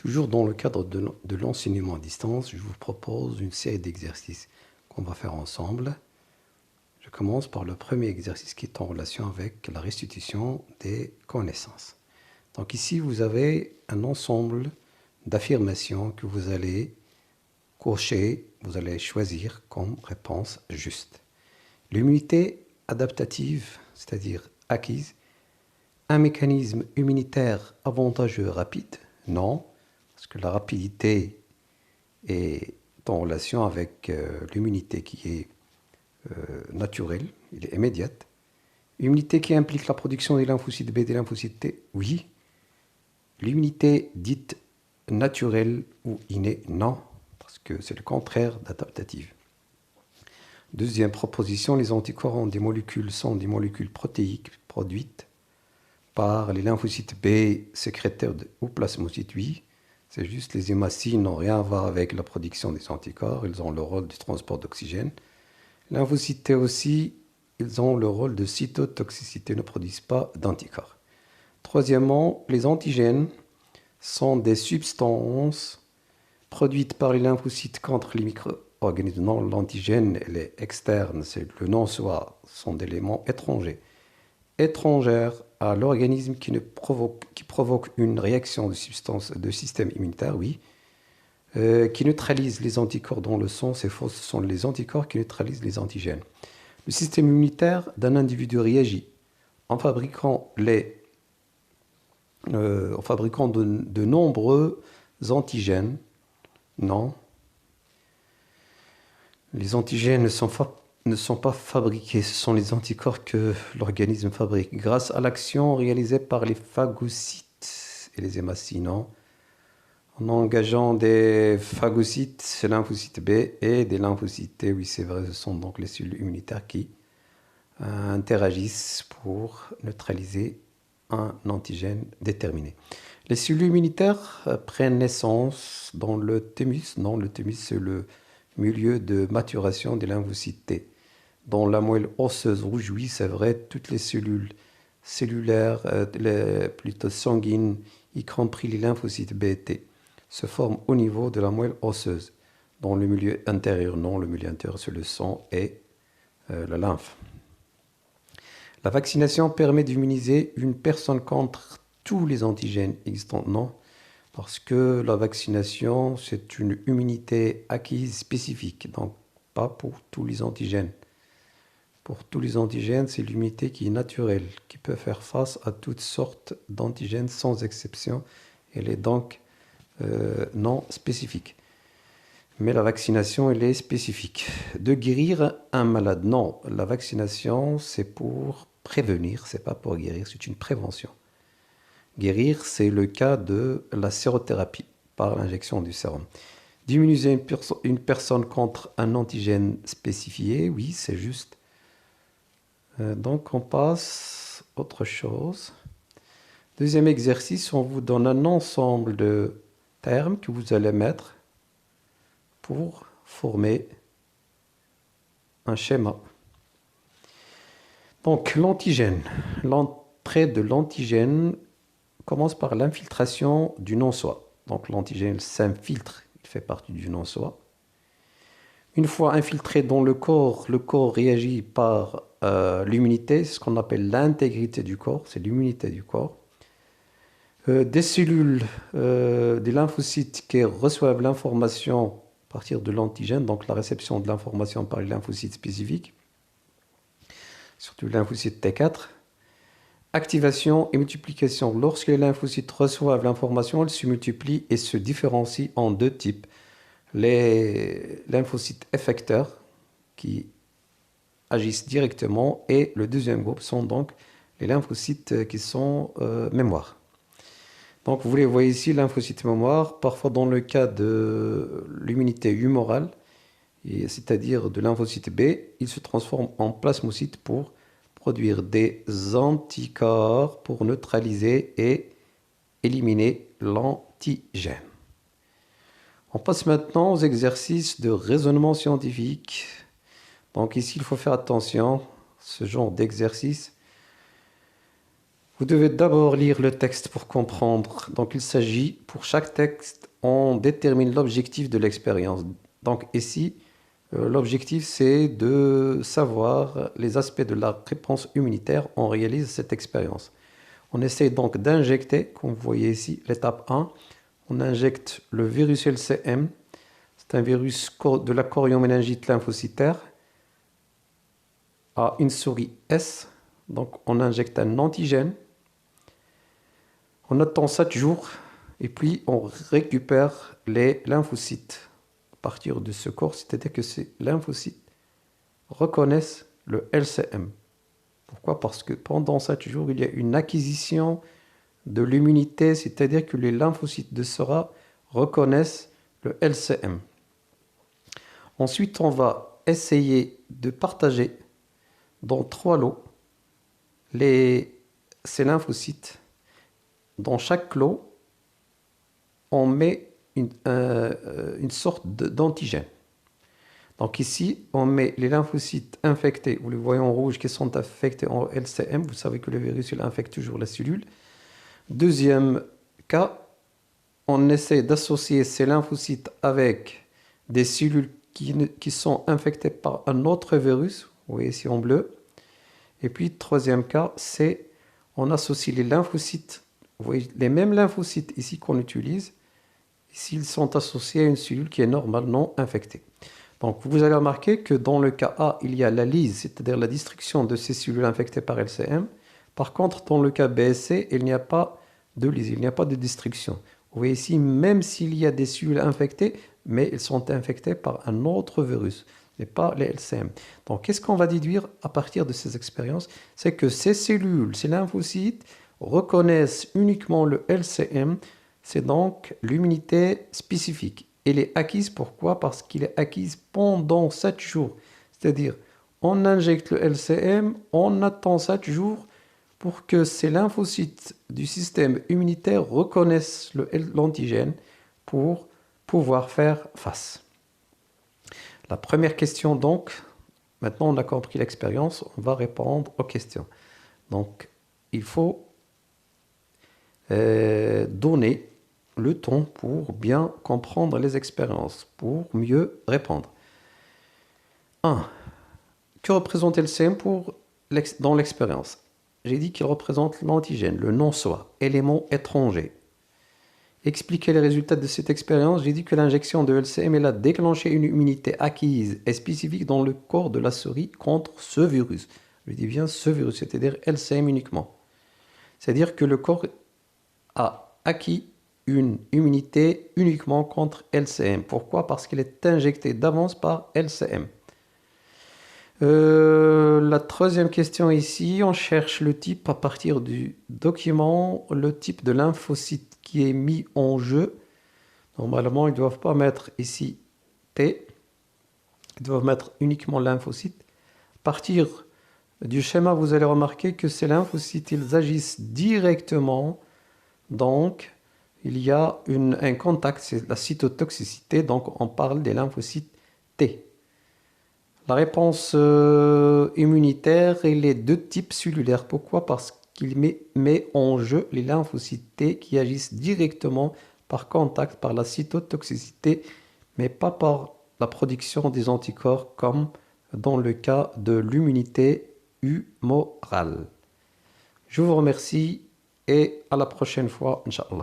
Toujours dans le cadre de l'enseignement à distance, je vous propose une série d'exercices qu'on va faire ensemble. Je commence par le premier exercice qui est en relation avec la restitution des connaissances. Donc ici, vous avez un ensemble d'affirmations que vous allez cocher, vous allez choisir comme réponse juste. L'immunité adaptative, c'est-à-dire acquise, un mécanisme immunitaire avantageux rapide, non, parce que la rapidité est en relation avec l'immunité qui est naturelle, elle est immédiate. Immunité qui implique la production des lymphocytes B et des lymphocytes T, oui. L'immunité dite naturelle ou innée, non, parce que c'est le contraire d'adaptative. Deuxième proposition, les anticorps sont des molécules protéiques produites par les lymphocytes B sécréteurs ou plasmocytes, oui. C'est juste les hémacines n'ont rien à voir avec la production des anticorps, ils ont le rôle du transport d'oxygène. Les lymphocytes T aussi, ils ont le rôle de cytotoxicité, ne produisent pas d'anticorps. Troisièmement, les antigènes sont des substances produites par les lymphocytes contre les micro-organismes. Non, l'antigène, elle est externe, c'est le non-soi, sont des éléments étrangères à l'organisme qui provoque une réaction de système immunitaire, oui, qui neutralise les anticorps dans le sang. C'est faux, ce sont les anticorps qui neutralisent les antigènes. Le système immunitaire d'un individu réagit en fabriquant de nombreux antigènes. Non. Les antigènes ne sont pas fabriqués, ce sont les anticorps que l'organisme fabrique grâce à l'action réalisée par les phagocytes et les hémacines. En engageant des phagocytes, lymphocytes B et des lymphocytes T, oui c'est vrai, ce sont donc les cellules immunitaires qui interagissent pour neutraliser un antigène déterminé. Les cellules immunitaires prennent naissance dans le thymus. Non, le thymus c'est le milieu de maturation des lymphocytes T. Dans la moelle osseuse rouge, oui, c'est vrai, toutes les cellules cellulaires, plutôt sanguines, y compris les lymphocytes B et T, se forment au niveau de la moelle osseuse. Dans le milieu intérieur, non, le milieu intérieur, c'est le sang et la lymphe. La vaccination permet d'immuniser une personne contre tous les antigènes existants, non, parce que la vaccination, c'est une immunité acquise spécifique, donc pas pour tous les antigènes. Pour tous les antigènes, c'est l'immunité qui est naturelle, qui peut faire face à toutes sortes d'antigènes sans exception. Elle est donc non spécifique. Mais la vaccination, elle est spécifique. De guérir un malade, non. La vaccination, c'est pour prévenir, c'est pas pour guérir, c'est une prévention. Guérir, c'est le cas de la sérothérapie par l'injection du sérum. D'immuniser une personne contre un antigène spécifié, oui, c'est juste. Donc, on passe à autre chose. Deuxième exercice, on vous donne un ensemble de termes que vous allez mettre pour former un schéma. Donc, l'antigène. L'entrée de l'antigène commence par l'infiltration du non-soi. Donc, l'antigène s'infiltre, il fait partie du non-soi. Une fois infiltré dans le corps réagit par l'immunité, c'est ce qu'on appelle l'intégrité du corps, c'est l'immunité du corps. Des cellules, des lymphocytes qui reçoivent l'information à partir de l'antigène, donc la réception de l'information par les lymphocytes spécifiques, surtout le lymphocyte T4. Activation et multiplication. Lorsque les lymphocytes reçoivent l'information, elles se multiplient et se différencient en deux types. Les lymphocytes effecteurs qui agissent directement et le deuxième groupe sont donc les lymphocytes qui sont mémoire. Donc vous les voyez ici, lymphocytes mémoire, parfois dans le cas de l'immunité humorale, c'est-à-dire de lymphocyte B, ils se transforment en plasmocytes pour produire des anticorps pour neutraliser et éliminer l'antigène. On passe maintenant aux exercices de raisonnement scientifique. Donc ici, il faut faire attention, ce genre d'exercice. Vous devez d'abord lire le texte pour comprendre. Donc, il s'agit, pour chaque texte, on détermine l'objectif de l'expérience. Donc, ici, l'objectif, c'est de savoir les aspects de la réponse immunitaire. On réalise cette expérience. On essaie donc d'injecter, comme vous voyez ici, l'étape 1. On injecte le virus LCM. C'est un virus de la chorioméningite lymphocytaire à une souris S. Donc, on injecte un antigène. On attend 7 jours et puis on récupère les lymphocytes à partir de ce corps, c'est-à-dire que ces lymphocytes reconnaissent le LCM. Pourquoi? Parce que pendant 7 jours, il y a une acquisition de l'immunité, c'est-à-dire que les lymphocytes de Sera reconnaissent le LCM. Ensuite, on va essayer de partager dans 3 lots ces lymphocytes. Dans chaque lot, on met une sorte d'antigène. Donc ici, on met les lymphocytes infectés, vous les voyez en rouge, qui sont affectés en LCM. Vous savez que le virus il infecte toujours la cellule. Deuxième cas, on essaie d'associer ces lymphocytes avec des cellules qui sont infectées par un autre virus. Vous voyez ici en bleu. Et puis, troisième cas, c'est on associe les lymphocytes. Vous voyez les mêmes lymphocytes ici qu'on utilise. Ici, ils sont associés à une cellule qui est normalement infectée. Donc, vous allez remarquer que dans le cas A, il y a la lyse, c'est-à-dire la destruction de ces cellules infectées par LCM. Par contre, dans le cas B et C, il n'y a pas de lyse, il n'y a pas de destruction. Vous voyez ici, même s'il y a des cellules infectées, mais elles sont infectées par un autre virus, et pas les LCM. Donc, qu'est-ce qu'on va déduire à partir de ces expériences? C'est que ces cellules, ces lymphocytes, reconnaissent uniquement le LCM. C'est donc l'immunité spécifique. Elle est acquise, pourquoi? Parce qu'elle est acquise pendant 7 jours. C'est-à-dire, on injecte le LCM, on attend 7 jours pour que ces lymphocytes du système immunitaire reconnaissent l'antigène pour pouvoir faire face. La première question donc, maintenant on a compris l'expérience, on va répondre aux questions. Donc, il faut donner le temps pour bien comprendre les expériences, pour mieux répondre. 1. Que représente LCM dans l'expérience? J'ai dit qu'il représente l'antigène, le non-soi, élément étranger. Expliquer les résultats de cette expérience, j'ai dit que l'injection de LCM elle a déclenché une immunité acquise et spécifique dans le corps de la souris contre ce virus. Je dis bien ce virus, c'est-à-dire LCM uniquement. C'est-à-dire que le corps a acquis une immunité uniquement contre LCM. Pourquoi? Parce qu'il est injecté d'avance par LCM. La troisième question ici, on cherche le type à partir du document, le type de lymphocyte qui est mis en jeu. Normalement, ils ne doivent pas mettre ici T, ils doivent mettre uniquement lymphocyte. À partir du schéma, vous allez remarquer que ces lymphocytes, ils agissent directement. Donc, il y a un contact, c'est la cytotoxicité, donc on parle des lymphocytes T. La réponse immunitaire et les deux types cellulaires. Pourquoi? Parce qu'il met en jeu les lymphocytes T qui agissent directement par contact, par la cytotoxicité, mais pas par la production des anticorps comme dans le cas de l'immunité humorale. Je vous remercie et à la prochaine fois, Inch'Allah.